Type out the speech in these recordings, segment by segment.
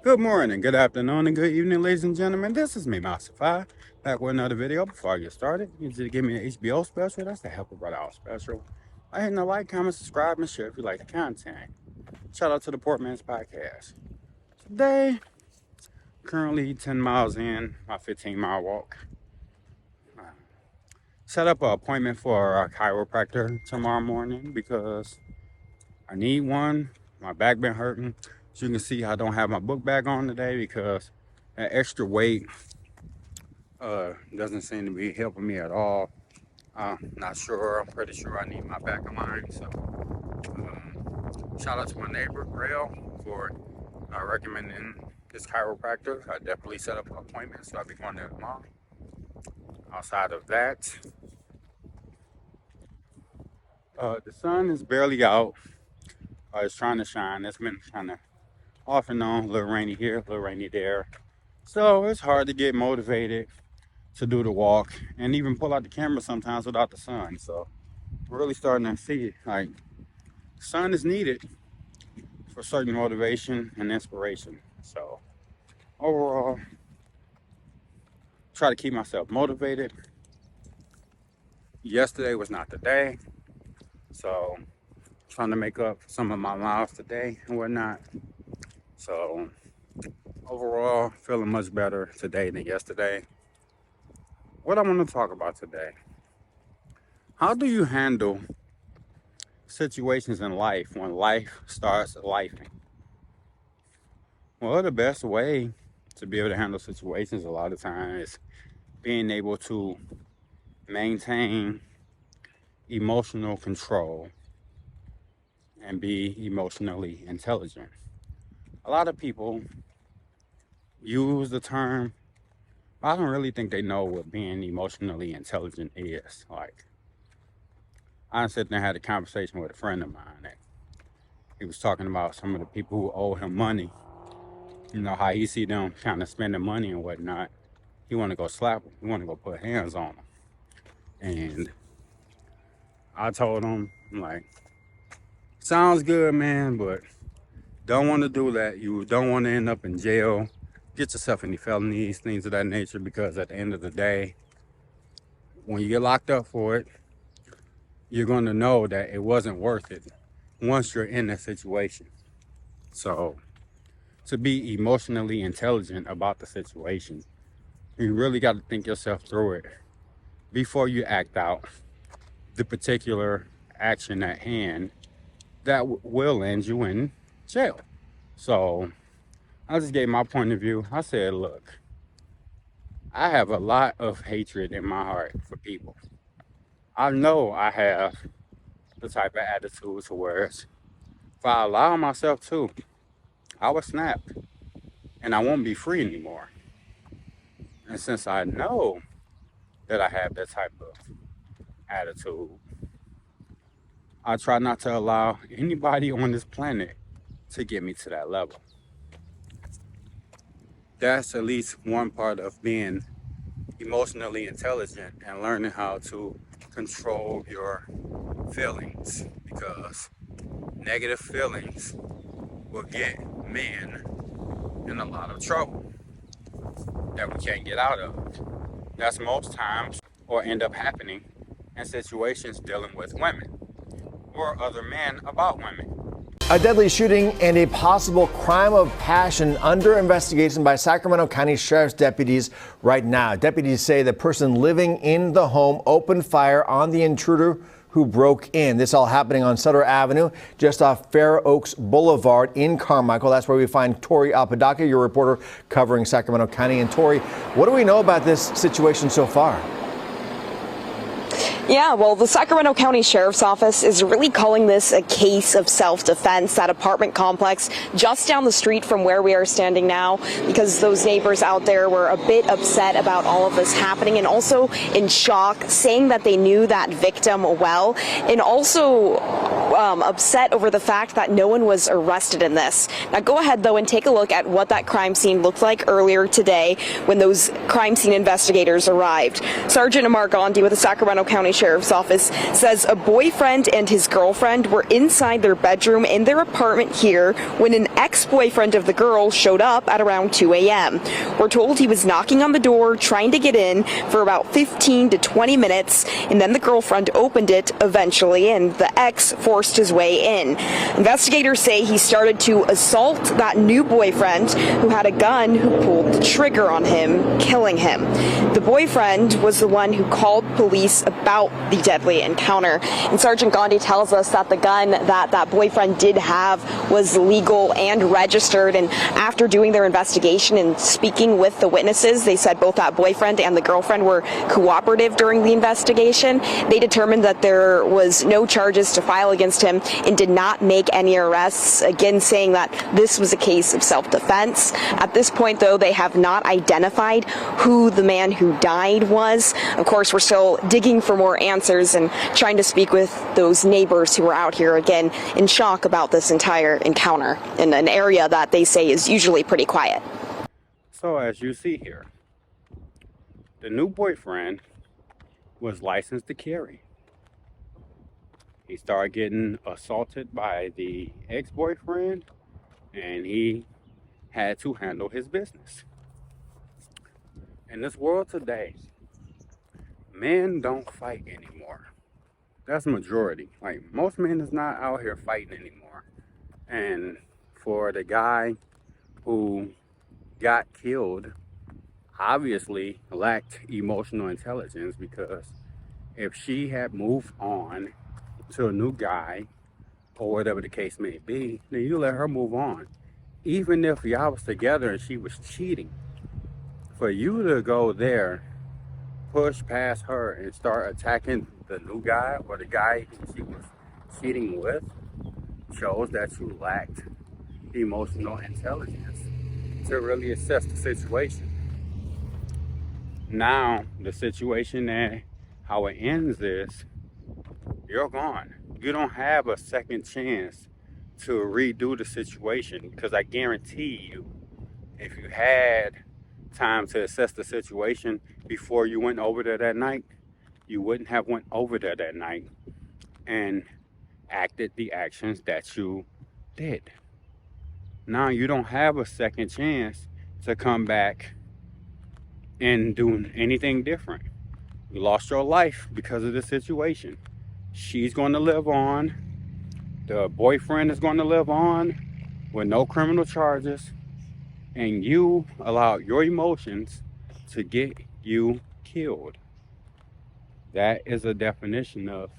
Good morning, good afternoon, and good evening, ladies and gentlemen. This is me, Masify, back with another video. Before I get started, you need to give me an HBO special. That's the Help a Brother Out special. I hit the like, comment, subscribe, and share if you like the content. Shout out to the Portman's Podcast. Today, currently 10 miles in, my 15-mile walk. Set up an appointment for a chiropractor tomorrow morning because I need one. My back been hurting. As you can see, I don't have my book bag on today because that extra weight doesn't seem to be helping me at all. I'm not sure. I'm pretty sure I need my back in line. So shout out to my neighbor, Rail, for recommending this chiropractor. I definitely set up an appointment, so I'll be going there tomorrow. Outside of that, the sun is barely out. It's trying to shine. It's been kind of off and on, a little rainy here, a little rainy there. So it's hard to get motivated to do the walk and even pull out the camera sometimes without the sun. So we're really starting to see like sun is needed for certain motivation and inspiration. So overall, try to keep myself motivated. Yesterday was not the day, so trying to make up some of my miles today and whatnot. So overall, feeling much better today than yesterday. What I want to talk about today: how do you handle situations in life when life starts lifing? Well, the best way to be able to handle situations a lot of times is being able to maintain emotional control and be emotionally intelligent. A lot of people use the term, I don't really think they know what being emotionally intelligent is. Like, I sat there and had a conversation with a friend of mine that he was talking about some of the people who owe him money. You know, how he see them kind of spending money and whatnot. He want to go slap them. He want to go put hands on them. And I told him, I'm like, sounds good, man, but don't want to do that. You don't want to end up in jail, get yourself any felonies, things of that nature, because at the end of the day, when you get locked up for it, you're going to know that it wasn't worth it once you're in that situation. So to be emotionally intelligent about the situation, you really got to think yourself through it before you act out the particular action at hand that will land you in jail. So I just gave my point of view. I said, look, I have a lot of hatred in my heart for people. I know I have the type of attitude to where if I allow myself to, I will snap and I won't be free anymore. And since I know that I have that type of attitude, I try not to allow anybody on this planet to get me to that level. That's at least one part of being emotionally intelligent and learning how to control your feelings, because negative feelings will get men in a lot of trouble that we can't get out of. That's most times, or end up happening in situations dealing with women or other men about women. A deadly shooting and a possible crime of passion under investigation by Sacramento County Sheriff's deputies right now. Deputies say the person living in the home opened fire on the intruder who broke in. This all happening on Sutter Avenue, just off Fair Oaks Boulevard in Carmichael. That's where we find Tori Apodaca, your reporter covering Sacramento County. And Tori, what do we know about this situation so far? Yeah, well, the Sacramento County Sheriff's Office is really calling this a case of self-defense, that apartment complex just down the street from where we are standing now, because those neighbors out there were a bit upset about all of this happening and also in shock, saying that they knew that victim well, and also upset over the fact that no one was arrested in this. Now go ahead though and take a look at what that crime scene looked like earlier today when those crime scene investigators arrived. Sergeant Amar Gandhi with the Sacramento County Sheriff's Office says a boyfriend and his girlfriend were inside their bedroom in their apartment here when an ex-boyfriend of the girl showed up at around 2 a.m. We're told he was knocking on the door trying to get in for about 15 to 20 minutes, and then the girlfriend opened it eventually and the ex forced his way in. Investigators say he started to assault that new boyfriend who had a gun, who pulled the trigger on him, killing him. The boyfriend was the one who called police about the deadly encounter, and Sergeant Gandhi tells us that the gun that boyfriend did have was legal and registered, and after doing their investigation and speaking with the witnesses, they said both that boyfriend and the girlfriend were cooperative during the investigation. They determined that there was no charges to file against him and did not make any arrests, again saying that this was a case of self-defense. At this point though, they have not identified who the man who died was. Of course, we're still digging for more answers and trying to speak with those neighbors who were out here, again, in shock about this entire encounter in an area that they say is usually pretty quiet. So as you see here, the new boyfriend was licensed to carry. He started getting assaulted by the ex-boyfriend, and he had to handle his business. In this world today, men don't fight anymore. That's majority. Like, most men is not out here fighting anymore. And for the guy who got killed, obviously lacked emotional intelligence, because if she had moved on to a new guy or whatever the case may be, then you let her move on. Even if y'all was together and she was cheating, for you to go there, push past her and start attacking the new guy or the guy she was cheating with, shows that you lacked emotional intelligence to really assess the situation. Now, the situation and how it ends is you're gone. You don't have a second chance to redo the situation, because I guarantee you, if you had time to assess the situation before you went over there that night, you wouldn't have went over there that night and acted the actions that you did. Now you don't have a second chance to come back and do anything different. You lost your life because of the situation. She's going to live on. The boyfriend is going to live on with no criminal charges. And you allowed your emotions to get you killed. That is a definition of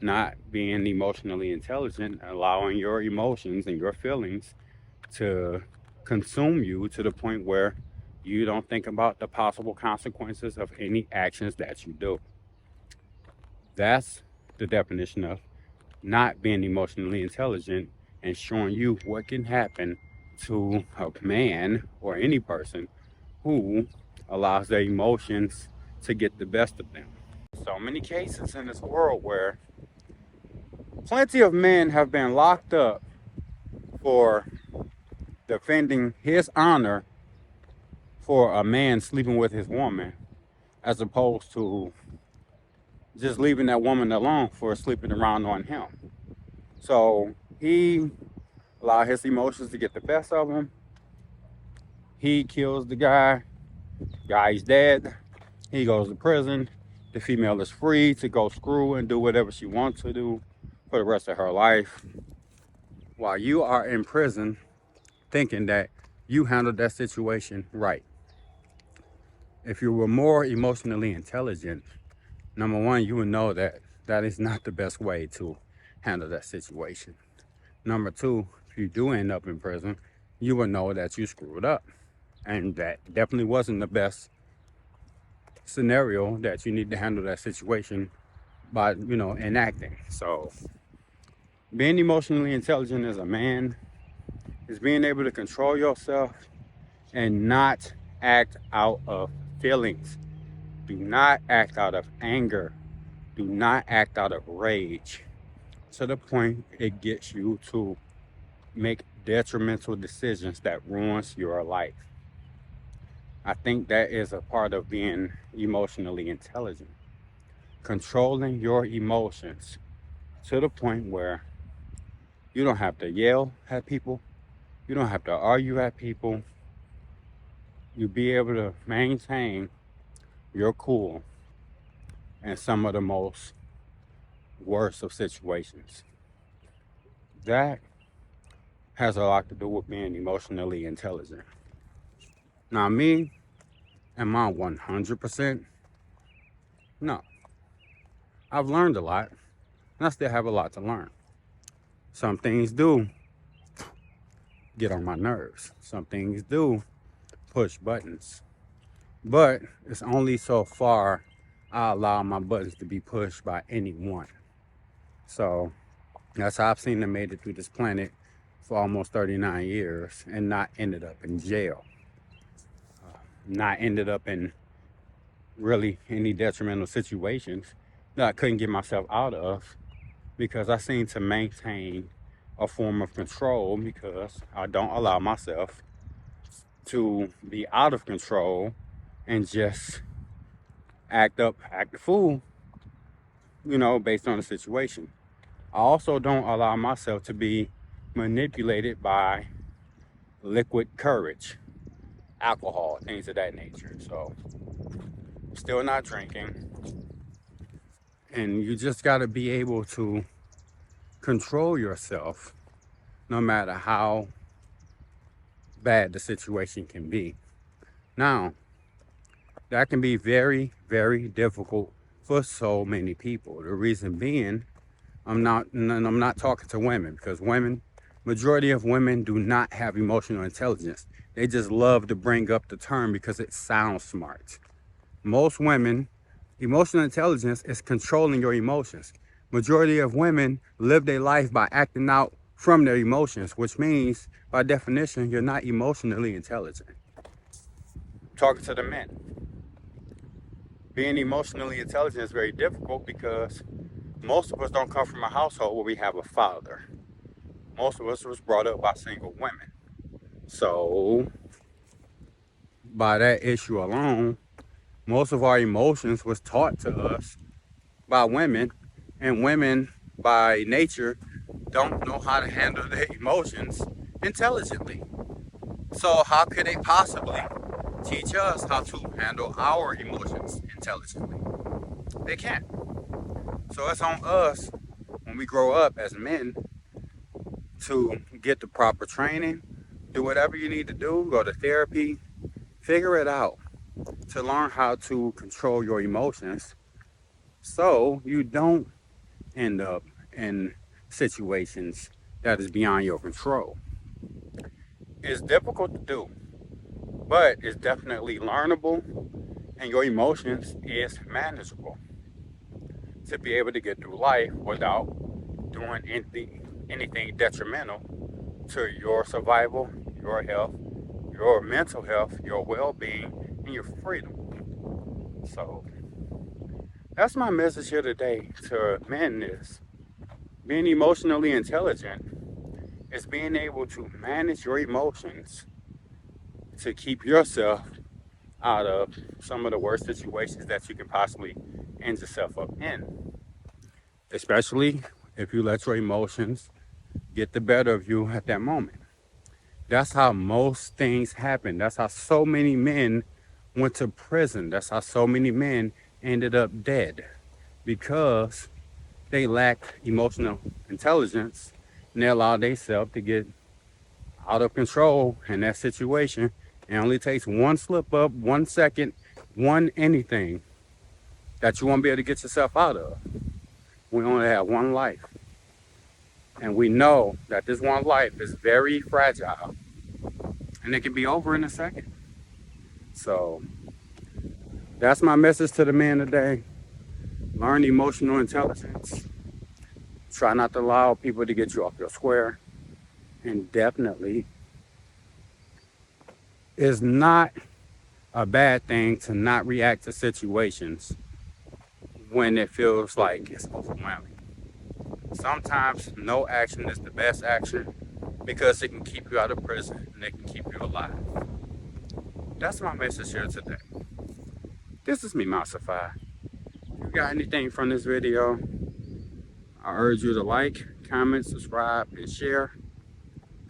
not being emotionally intelligent, allowing your emotions and your feelings to consume you to the point where you don't think about the possible consequences of any actions that you do. That's the definition of not being emotionally intelligent, and showing you what can happen to a man or any person who allows their emotions to get the best of them. So many cases in this world where plenty of men have been locked up for defending his honor for a man sleeping with his woman, as opposed to just leaving that woman alone for sleeping around on him. So he allowed his emotions to get the best of him. He kills the guy. Guy's dead. He goes to prison. The female is free to go screw and do whatever she wants to do for the rest of her life, while you are in prison thinking that you handled that situation right. If you were more emotionally intelligent, number one, you would know that that is not the best way to handle that situation. Number two, if you do end up in prison, you would know that you screwed up, and that definitely wasn't the best scenario that you need to handle that situation by, enacting. So being emotionally intelligent as a man is being able to control yourself and not act out of feelings. Do not act out of anger. Do not act out of rage. to the point it gets you to make detrimental decisions that ruins your life. I think that is a part of being emotionally intelligent. Controlling your emotions to the point where you don't have to yell at people, you don't have to argue at people. You be able to maintain your cool in some of the most worst of situations. That has a lot to do with being emotionally intelligent. Now, me, am I 100%? No. I've learned a lot, and I still have a lot to learn. Some things do get on my nerves. Some things do push buttons. But it's only so far I allow my buttons to be pushed by anyone. So that's how I've seen them made it through this planet for almost 39 years and not ended up in jail. Not ended up in really any detrimental situations that I couldn't get myself out of because I seem to maintain a form of control because I don't allow myself to be out of control and just act a fool, based on the situation. I also don't allow myself to be manipulated by liquid courage, alcohol, things of that nature. So, still not drinking. And you just got to be able to control yourself no matter how bad the situation can be. Now, that can be very, very difficult for so many people. The reason being, I'm not talking to women because majority of women do not have emotional intelligence. They just love to bring up the term because it sounds smart. Most women, emotional intelligence is controlling your emotions. Majority of women live their life by acting out from their emotions, which means, by definition, you're not emotionally intelligent. Talking to the men. Being emotionally intelligent is very difficult because most of us don't come from a household where we have a father. Most of us was brought up by single women. So, by that issue alone, most of our emotions was taught to us by women, and women by nature don't know how to handle their emotions intelligently. So how could they possibly teach us how to handle our emotions intelligently? They can't. So it's on us when we grow up as men to get the proper training, do whatever you need to do, go to therapy, figure it out to learn how to control your emotions so you don't end up in situations that is beyond your control. It's difficult to do, but it's definitely learnable, and your emotions is manageable to be able to get through life without doing anything detrimental to your survival, your health, your mental health, your well-being, and your freedom. So that's my message here today to men is being emotionally intelligent is being able to manage your emotions to keep yourself out of some of the worst situations that you can possibly end yourself up in. Especially if you let your emotions get the better of you at that moment. That's how most things happen. That's how so many men went to prison. That's how so many men ended up dead because they lack emotional intelligence and they allow themselves to get out of control in that situation. It only takes one slip up, 1 second, one anything that you won't be able to get yourself out of. We only have one life. And we know that this one life is very fragile and it can be over in a second. So that's my message to the men today. Learn emotional intelligence. Try not to allow people to get you off your square. And definitely, it's not a bad thing to not react to situations when it feels like it's overwhelming. Sometimes no action is the best action because it can keep you out of prison and it can keep you alive. That's my message here today. This is me, Masafai. If you got anything from this video, I urge you to like, comment, subscribe, and share.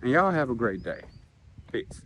And y'all have a great day. Peace.